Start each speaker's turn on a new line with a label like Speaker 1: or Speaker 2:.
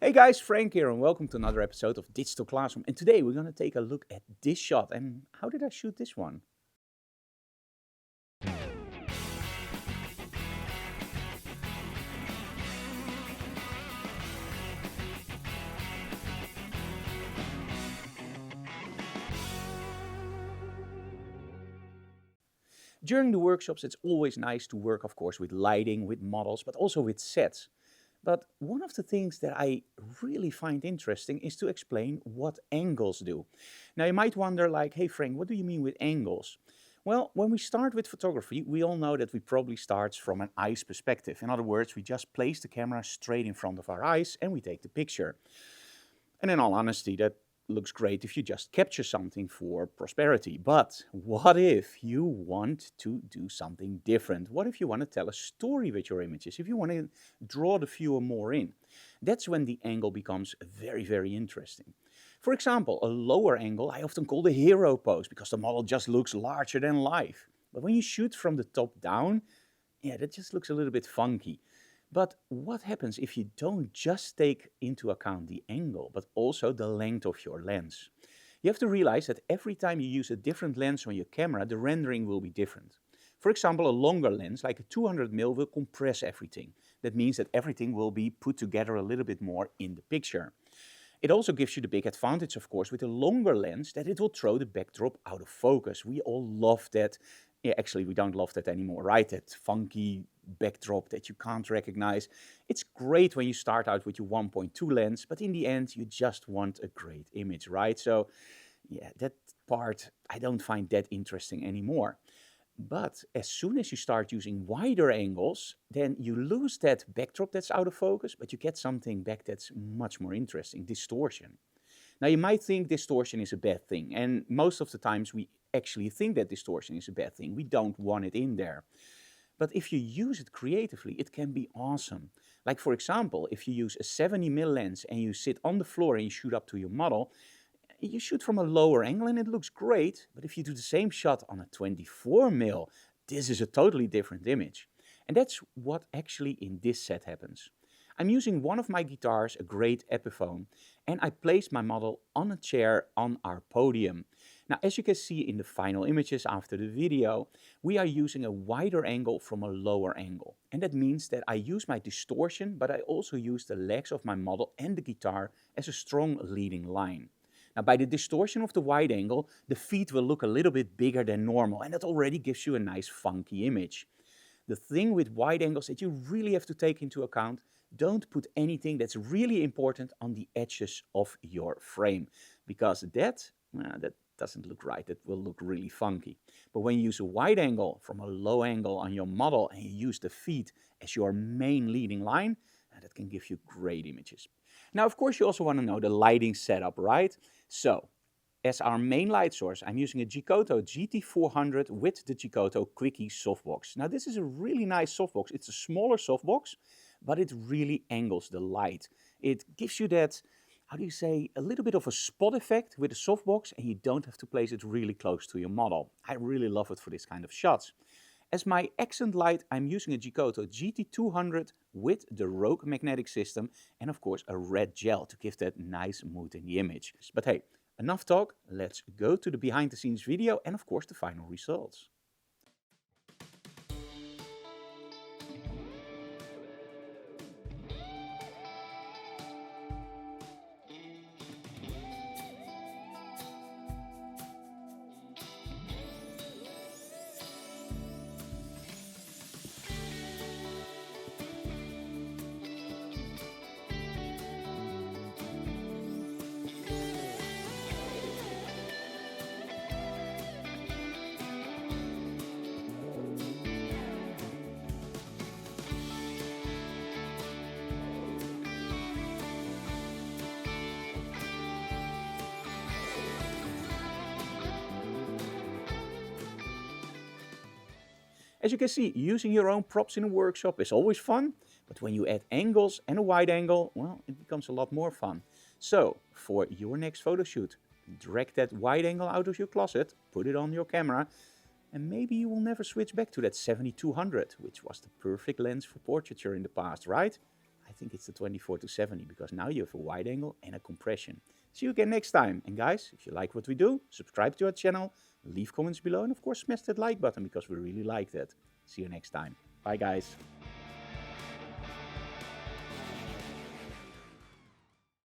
Speaker 1: Hey guys, Frank here and welcome to another episode of Digital Classroom. And today we're going to take a look at this shot. And how did I shoot this one? During the workshops, it's always nice to work, of course, with lighting, with models, but also with sets. But one of the things that I really find interesting is to explain what angles do. Now you might wonder like, hey Frank, what do you mean with angles? Well, when we start with photography, we all know that we probably start from an eyes perspective. In other words, we just place the camera straight in front of our eyes and we take the picture. And in all honesty, that looks great if you just capture something for prosperity. But what if you want to do something different? What if you want to tell a story with your images? If you want to draw the viewer more in? That's when the angle becomes very, very interesting. For example, a lower angle I often call the hero pose because the model just looks larger than life. But when you shoot from the top down, yeah, that just looks a little bit funky. But what happens if you don't just take into account the angle, but also the length of your lens? You have to realize that every time you use a different lens on your camera, the rendering will be different. For example, a longer lens, like a 200mm, will compress everything. That means that everything will be put together a little bit more in the picture. It also gives you the big advantage, of course, with a longer lens that it will throw the backdrop out of focus. We all love that. Yeah, actually, we don't love that anymore, right? That funky backdrop that you can't recognize. It's great when you start out with your 1.2 lens, but in the end, you just want a great image, right? So, yeah, that part I don't find that interesting anymore. But as soon as you start using wider angles, then you lose that backdrop that's out of focus, but you get something back that's much more interesting, distortion. Now you might think distortion is a bad thing, and most of the times we actually think that distortion is a bad thing. We don't want it in there. But if you use it creatively, it can be awesome. Like for example, if you use a 70mm lens and you sit on the floor and you shoot up to your model, you shoot from a lower angle and it looks great, but if you do the same shot on a 24mm, this is a totally different image. And that's what actually in this set happens. I'm using one of my guitars, a great Epiphone, and I placed my model on a chair on our podium. Now, as you can see in the final images after the video, we are using a wider angle from a lower angle. And that means that I use my distortion, but I also use the legs of my model and the guitar as a strong leading line. Now, by the distortion of the wide angle, the feet will look a little bit bigger than normal, and that already gives you a nice funky image. The thing with wide angles that you really have to take into account, don't put anything that's really important on the edges of your frame, because that doesn't look right. It will look really funky. But when you use a wide angle from a low angle on your model and you use the feet as your main leading line, that can give you great images. Now, of course, you also want to know the lighting setup, right? So, as our main light source, I'm using a Geekoto GT400 with the Geekoto Quickie softbox. Now, this is a really nice softbox. It's a smaller softbox, but it really angles the light. It gives you that, how do you say, a little bit of a spot effect with a softbox, and you don't have to place it really close to your model. I really love it for this kind of shots. As my accent light, I'm using a Geekoto GT200 with the Rogue magnetic system and of course a red gel to give that nice mood in the image. But hey, enough talk, let's go to the behind the scenes video and of course the final results. As you can see, using your own props in a workshop is always fun, but when you add angles and a wide angle, well, it becomes a lot more fun. So, for your next photo shoot, drag that wide angle out of your closet, put it on your camera, and maybe you will never switch back to that 7200, which was the perfect lens for portraiture in the past, right? I think it's the 24 to 70 because now you have a wide angle and a compression. See you again next time. And guys, if you like what we do, subscribe to our channel, leave comments below, and of course smash that like button because we really like that. See you next time. Bye guys.